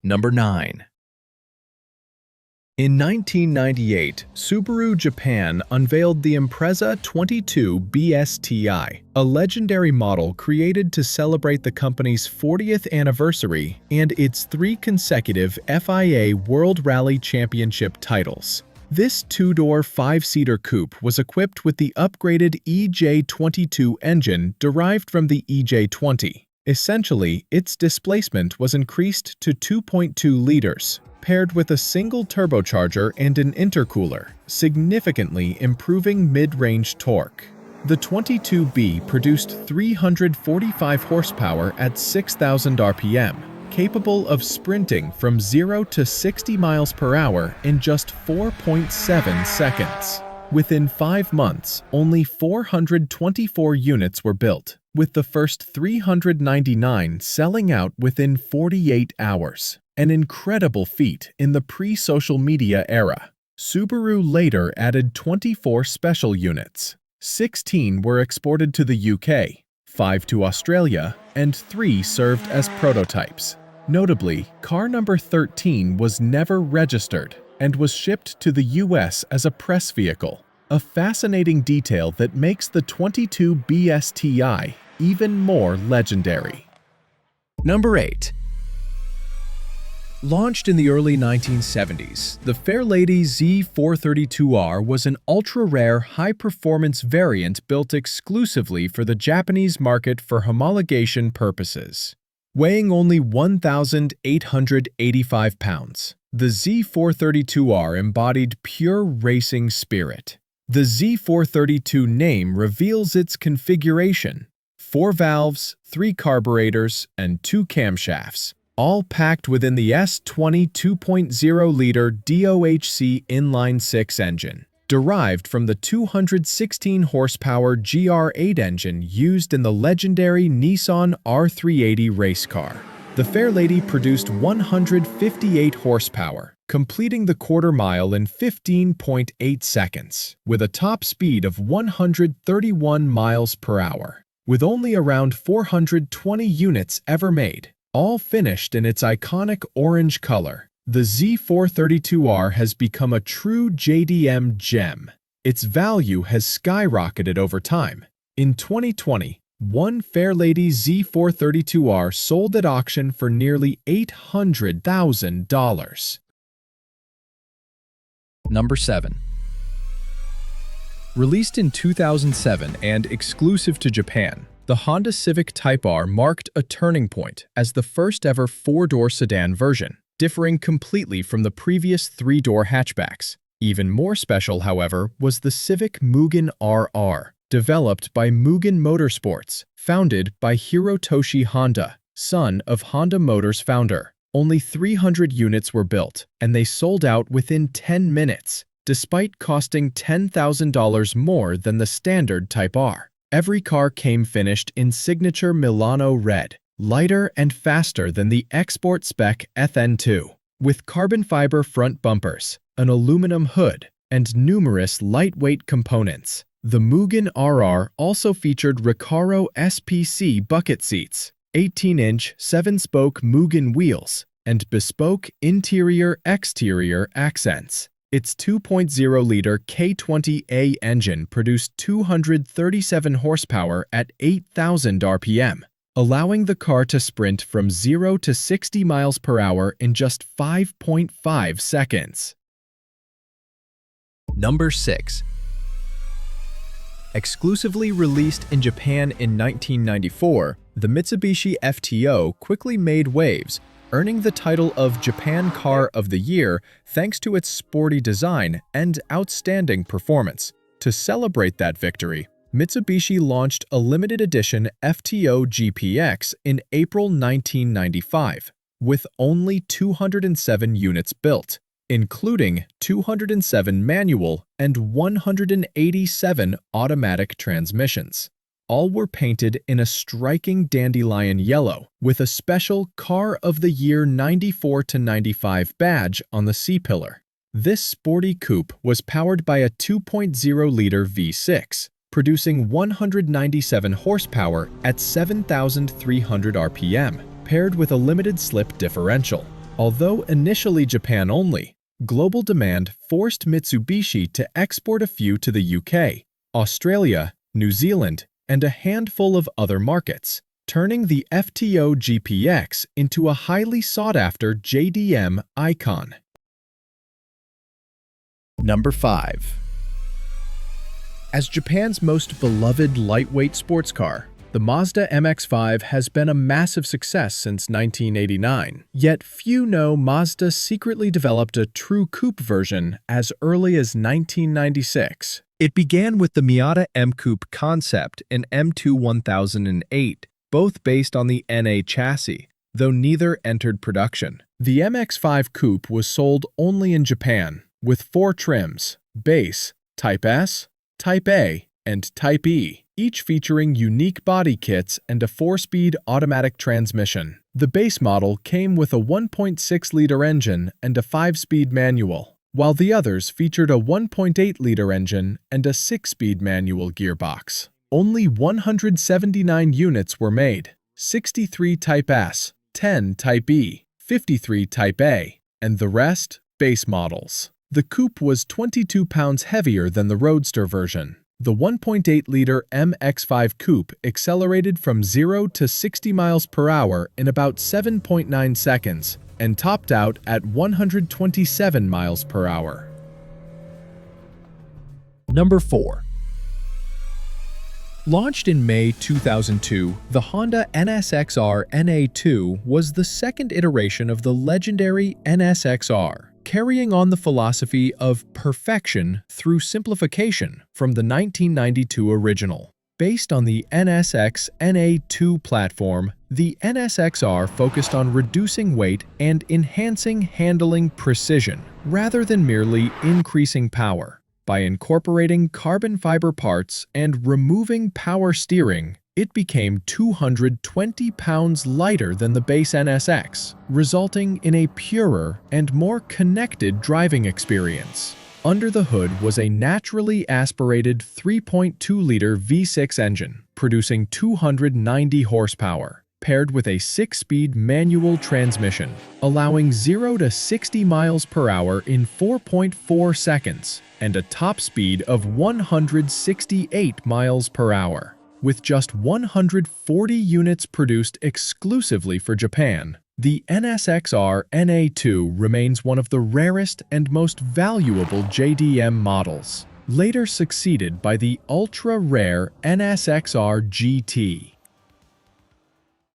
Number 9. In 1998, Subaru Japan unveiled the Impreza 22 BSTI, a legendary model created to celebrate the company's 40th anniversary and its 3 consecutive FIA World Rally Championship titles. This two-door, 5-seater coupe was equipped with the upgraded EJ22 engine derived from the EJ20. Essentially, its displacement was increased to 2.2 liters, paired with a single turbocharger and an intercooler, significantly improving mid-range torque. The 22B produced 345 horsepower at 6,000 RPM, capable of sprinting from 0 to 60 miles per hour in just 4.7 seconds. Within 5 months, only 424 units were built, with the first 399 selling out within 48 hours. An incredible feat in the pre-social media era. Subaru later added 24 special units. 16 were exported to the UK, 5 to Australia, and 3 served as prototypes. Notably, car number 13 was never registered and was shipped to the US as a press vehicle, a fascinating detail that makes the 22 BSTI even more legendary. Number 8. Launched in the early 1970s, the Fairlady Z432R was an ultra-rare, high-performance variant built exclusively for the Japanese market for homologation purposes. Weighing only 1,885 pounds, the Z432R embodied pure racing spirit. The Z432 name reveals its configuration: 4 valves, 3 carburetors, and 2 camshafts, all packed within the S20 2.0-liter DOHC inline-6 engine, derived from the 216-horsepower GR8 engine used in the legendary Nissan R380 race car. The Fairlady produced 158 horsepower, completing the quarter mile in 15.8 seconds, with a top speed of 131 miles per hour, with only around 420 units ever made, all finished in its iconic orange color. The Z432R has become a true JDM gem. Its value has skyrocketed over time. In 2020, one Fairlady Z432R sold at auction for nearly $800,000. Number 7. Released in 2007 and exclusive to Japan, the Honda Civic Type R marked a turning point as the first-ever 4-door sedan version, differing completely from the previous 3-door hatchbacks. Even more special, however, was the Civic Mugen RR, developed by Mugen Motorsports, founded by Hirotoshi Honda, son of Honda Motors founder. Only 300 units were built, and they sold out within 10 minutes, despite costing $10,000 more than the standard Type R. Every car came finished in signature Milano red, lighter and faster than the export spec FN2, with carbon fiber front bumpers, an aluminum hood, and numerous lightweight components. The Mugen RR also featured Recaro SPC bucket seats, 18-inch 7-spoke Mugen wheels, and bespoke interior-exterior accents. Its 2.0-liter K20A engine produced 237 horsepower at 8,000 RPM, allowing the car to sprint from 0 to 60 miles per hour in just 5.5 seconds. Number 6. Exclusively released in Japan in 1994, the Mitsubishi FTO quickly made waves, earning the title of Japan Car of the Year thanks to its sporty design and outstanding performance. To celebrate that victory, Mitsubishi launched a limited edition FTO GPX in April 1995, with only 207 units built, including 207 manual and 187 automatic transmissions. All were painted in a striking dandelion yellow, with a special Car of the Year 94 to 95 badge on the C-pillar. This sporty coupe was powered by a 2.0-liter V6, producing 197 horsepower at 7,300 RPM, paired with a limited slip differential. Although initially Japan only, global demand forced Mitsubishi to export a few to the UK, Australia, New Zealand, and a handful of other markets, turning the FTO GPX into a highly sought-after JDM icon. Number 5. As Japan's most beloved lightweight sports car, the Mazda MX-5 has been a massive success since 1989, yet few know Mazda secretly developed a true coupe version as early as 1996. It began with the Miata M Coupe concept in M2 1008, both based on the NA chassis, though neither entered production. The MX-5 Coupe was sold only in Japan, with 4 trims: Base, Type S, Type A, and Type E, each featuring unique body kits and a 4-speed automatic transmission. The base model came with a 1.6-liter engine and a 5-speed manual, while the others featured a 1.8-liter engine and a 6-speed manual gearbox. Only 179 units were made: 63 Type S, 10 Type E, 53 Type A, and the rest base models. The coupe was 22 pounds heavier than the Roadster version. The 1.8-liter MX-5 Coupe accelerated from 0 to 60 miles per hour in about 7.9 seconds and topped out at 127 miles per hour. Number 4. Launched in May 2002, the Honda NSX-R NA2 was the second iteration of the legendary NSX-R, carrying on the philosophy of perfection through simplification from the 1992 original. Based on the NSX NA2 platform, the NSX-R focused on reducing weight and enhancing handling precision, rather than merely increasing power. By incorporating carbon fiber parts and removing power steering, it became 220 pounds lighter than the base NSX, resulting in a purer and more connected driving experience. Under the hood was a naturally aspirated 3.2-liter V6 engine, producing 290 horsepower, paired with a 6-speed manual transmission, allowing 0 to 60 miles per hour in 4.4 seconds, and a top speed of 168 miles per hour. With just 140 units produced exclusively for Japan, the NSX-R NA2 remains one of the rarest and most valuable JDM models, later succeeded by the ultra-rare NSX-R GT.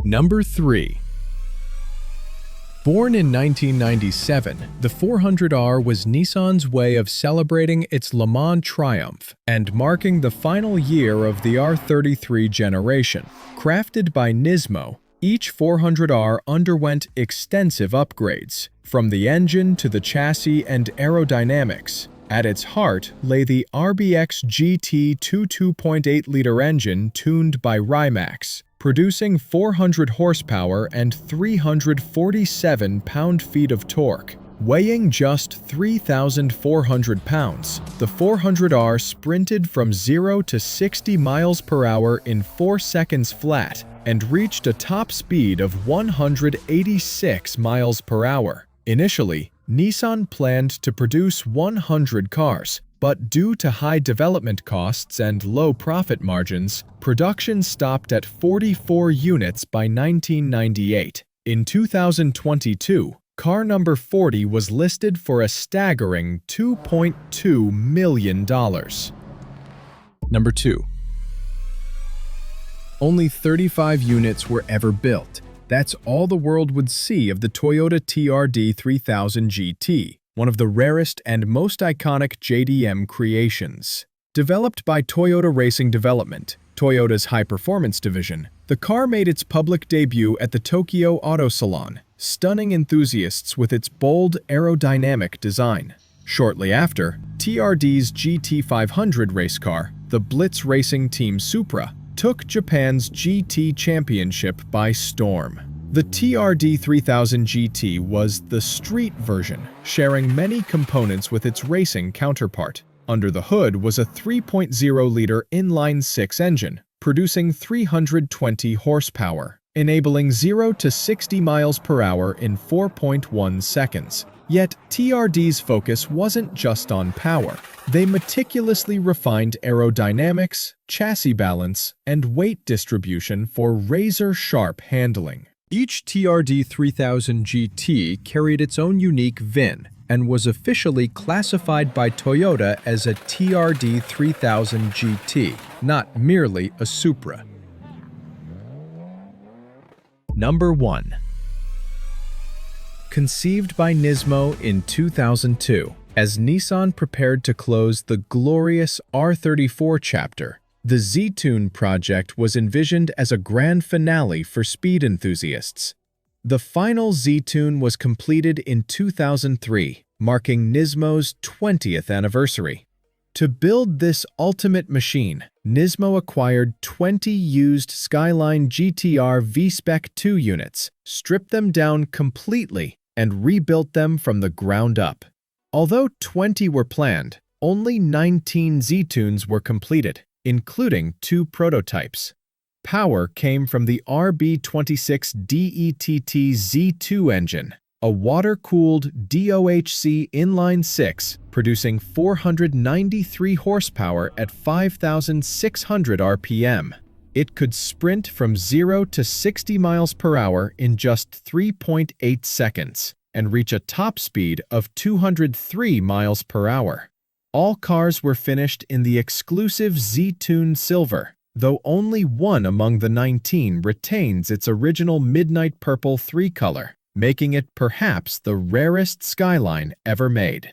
Number 3. Born in 1997, the 400R was Nissan's way of celebrating its Le Mans triumph and marking the final year of the R33 generation. Crafted by Nismo, each 400R underwent extensive upgrades, from the engine to the chassis and aerodynamics. At its heart lay the RBX GT 2.8-liter engine tuned by Rimax, producing 400 horsepower and 347 pound-feet of torque. Weighing just 3,400 pounds, the 400R sprinted from 0 to 60 miles per hour in 4 seconds flat and reached a top speed of 186 miles per hour. Initially, Nissan planned to produce 100 cars, but due to high development costs and low profit margins, production stopped at 44 units by 1998. In 2022, car number 40 was listed for a staggering $2.2 million. Number 2. Only 35 units were ever built. That's all the world would see of the Toyota TRD 3000 GT, one of the rarest and most iconic JDM creations. Developed by Toyota Racing Development, Toyota's high-performance division, the car made its public debut at the Tokyo Auto Salon, stunning enthusiasts with its bold aerodynamic design. Shortly after, TRD's GT500 race car, the Blitz Racing Team Supra, took Japan's GT championship by storm. The TRD 3000 GT was the street version, sharing many components with its racing counterpart. Under the hood was a 3.0-liter inline-six engine, producing 320 horsepower. enabling 0 to 60 miles per hour in 4.1 seconds. Yet, TRD's focus wasn't just on power. They meticulously refined aerodynamics, chassis balance, and weight distribution for razor-sharp handling. Each TRD 3000 GT carried its own unique VIN and was officially classified by Toyota as a TRD 3000 GT, not merely a Supra. Number 1. Conceived by Nismo in 2002, as Nissan prepared to close the glorious R34 chapter, the Z-tune project was envisioned as a grand finale for speed enthusiasts. The final Z-tune was completed in 2003, marking Nismo's 20th anniversary. To build this ultimate machine, Nismo acquired 20 used Skyline GTR V-Spec 2 units, stripped them down completely, and rebuilt them from the ground up. Although 20 were planned, only 19 Z-tunes were completed, including 2 prototypes. Power came from the RB26 DETT Z2 engine, a water-cooled DOHC inline-6 producing 493 horsepower at 5,600 RPM. It could sprint from 0 to 60 miles per hour in just 3.8 seconds and reach a top speed of 203 miles per hour. All cars were finished in the exclusive Z-tune Silver, though only one among the 19 retains its original midnight purple 3 color, making it perhaps the rarest Skyline ever made.